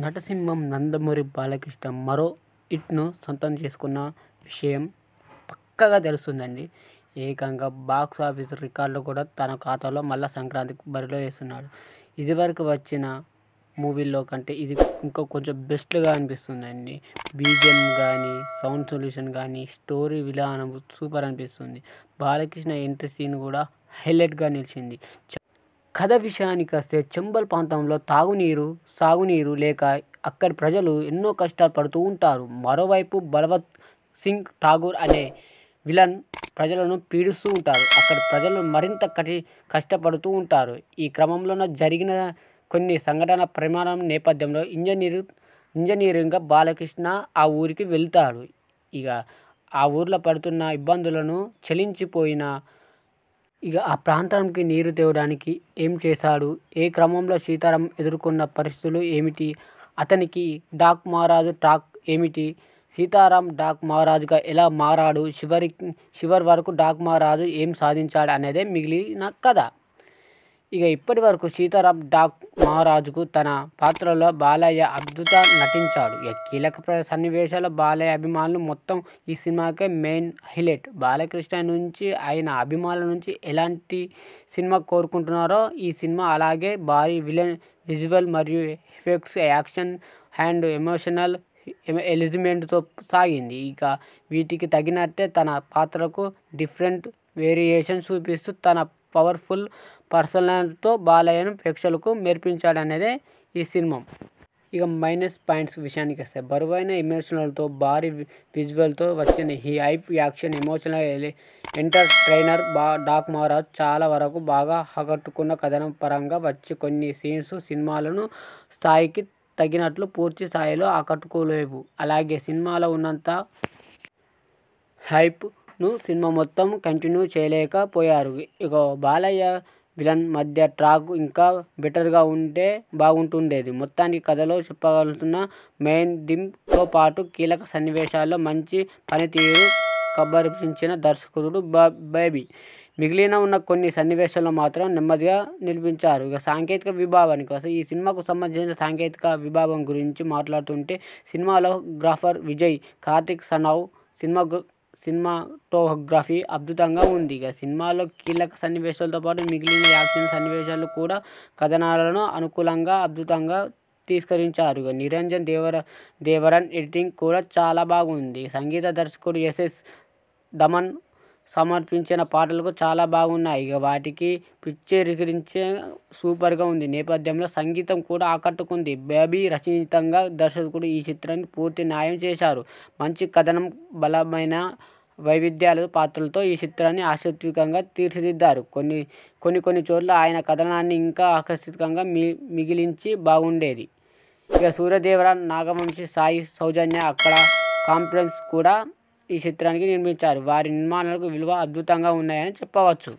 నటసింహం నందమూరి బాలకృష్ణ మరో హిట్‌ను సొంతం చేసుకున్న విషయం పక్కాగా తెలుస్తుందండి. ఏకంగా బాక్సాఫీస్ రికార్డులు కూడా తన ఖాతాలో మళ్ళా సంక్రాంతికి బరిలో వేస్తున్నాడు. ఇదివరకు వచ్చిన మూవీల్లో కంటే ఇది ఇంకా కొంచెం బెస్ట్‌గా అనిపిస్తుందండి. బీజీఎం గానీ, సౌండ్ సొల్యూషన్ గానీ, స్టోరీ విధానం సూపర్ అనిపిస్తుంది. బాలకృష్ణ ఎంట్రీ సీన్ కూడా హైలైట్‌గా నిలిచింది. కథ విషయానికొస్తే చంబల్ ప్రాంతంలో తాగునీరు, సాగునీరు లేక అక్కడి ప్రజలు ఎన్నో కష్టాలు పడుతూ ఉంటారు. మరోవైపు బలవంత్ సింగ్ ఠాగూర్ అనే విలన్ ప్రజలను పీడిస్తూ ఉంటారు. అక్కడి ప్రజలు మరింత కష్టపడుతూ ఉంటారు. ఈ క్రమంలోనే జరిగిన కొన్ని సంఘటన పరిమాణం నేపథ్యంలో ఇంజనీరింగ్‌గా బాలకృష్ణ ఆ ఊరికి వెళ్తాడు. ఇక ఆ ఊర్లో పడుతున్న ఇబ్బందులను చలించిపోయిన ఆ ప్రాంతానికి నీరు తేవడానికి ఏం చేశాడు? ఏ క్రమంలో సీతారాం ఎదుర్కొన్న పరిస్థితులు ఏమిటి? అతనికి డాక్ మహారాజు ట్రాక్ ఏమిటి? సీతారాం డాక్ మహారాజుగా ఎలా మారాడు? చివరి వరకు డాక్ మహారాజు ఏం సాధించాడు అనేదే మిగిలిన కథ. ఇప్పటి వరకు సీతారాం డాక్ మహారాజుకు తన పాత్రలో బాలయ్య అద్భుతంగా నటించాడు. కీలక సన్నివేశాల్లో బాలయ్య అభిమానులు మొత్తం ఈ సినిమాకే మెయిన్ హైలైట్. బాలకృష్ణ నుంచి ఆయన అభిమానుల నుంచి ఎలాంటి సినిమా కోరుకుంటున్నారో ఈ సినిమా అలాగే భారీ విజువల్ మరియు ఎఫెక్ట్స్, యాక్షన్ అండ్ ఎమోషనల్ ఎలిమెంట్స్‌తో సాగింది. వీటికి తగినట్టే తన పాత్రకు డిఫరెంట్ వేరియేషన్ చూపిస్తూ తన పవర్ఫుల్ పర్సనాలిటీతో బాలయ్యను ప్రేక్షకులకు మెప్పించాడనేదే ఈ సినిమా. మైనస్ పాయింట్స్ విషయానికొస్తే బరువైన ఎమోషనల్‌తో భారీ విజువల్‌తో వచ్చిన ఈ hype action emotional entertainer Daaku Maharaaj చాలా వరకు బాగా ఆకట్టుకున్న. కథనం పరంగా వచ్చే కొన్ని సీన్స్ సినిమాలను స్థాయికి తగినట్లు పూర్తి స్థాయిలో ఆకట్టుకోలేవు. అలాగే సినిమాలో ఉన్నంత హైప్‌ను సినిమా మొత్తం కంటిన్యూ చేయలేకపోయారు. బాలయ్య విలన్ మధ్య ట్రాక్ ఇంకా బెటర్‌గా ఉంటే బాగుంటుండేది. మొత్తానికి కథలో చెప్పాల్సిన మెయిన్ థీమ్‌తో పాటు కీలక సన్నివేశాల్లో మంచి పనితీరు కనబరిచిన దర్శకుడు బేబీ. మిగిలిన ఉన్న కొన్ని సన్నివేశాల్లో మాత్రం నెమ్మదిగా నిలిపించారు. సాంకేతిక విభాగానికొస్తే ఈ సినిమాకు సంబంధించిన సాంకేతిక విభాగం గురించి మాట్లాడుతుంటే సినిమాటోగ్రాఫర్ విజయ్ కార్తిక్ సనౌ సినిమాటోగ్రఫీ అద్భుతంగా ఉంది. సినిమాలో కీలక సన్నివేశాలతో పాటు మిగిలిన యాక్షన్ సన్నివేశాలు కూడా కథనాలను అనుకూలంగా అద్భుతంగా తీసుకువచ్చారు. నిరంజన్ దేవరన్ ఎడిటింగ్ కూడా చాలా బాగుంది. సంగీత దర్శకుడు ఎస్. తమన్ సమర్పించిన పాటలకు చాలా బాగున్నాయి. వాటికి పిక్చరైజేషన్ సూపర్‌గా ఉంది. నేపథ్యంలో సంగీతం కూడా ఆకట్టుకుంది. బేబీ రచయితగా దర్శకుడు ఈ చిత్రానికి పూర్తి న్యాయం చేశారు. మంచి కథనం, బలమైన వైవిధ్యాల పాత్రలతో ఈ చిత్రాన్ని ఆసక్తికరంగా తీర్చిదిద్దారు. కొన్ని చోట్ల ఆయన కథనాన్ని ఇంకా ఆకర్షణీయంగా మిగిలించి బాగుండేది. సూర్యదేవరన్, నాగవంశీ, సాయి సౌజన్య అక్కడ కాంపోజిషన్స్ కూడా ఈ చిత్రానికి నిర్మించారు. వారి నిర్మాణాలకు విలువ అద్భుతంగా ఉన్నాయని చెప్పవచ్చు.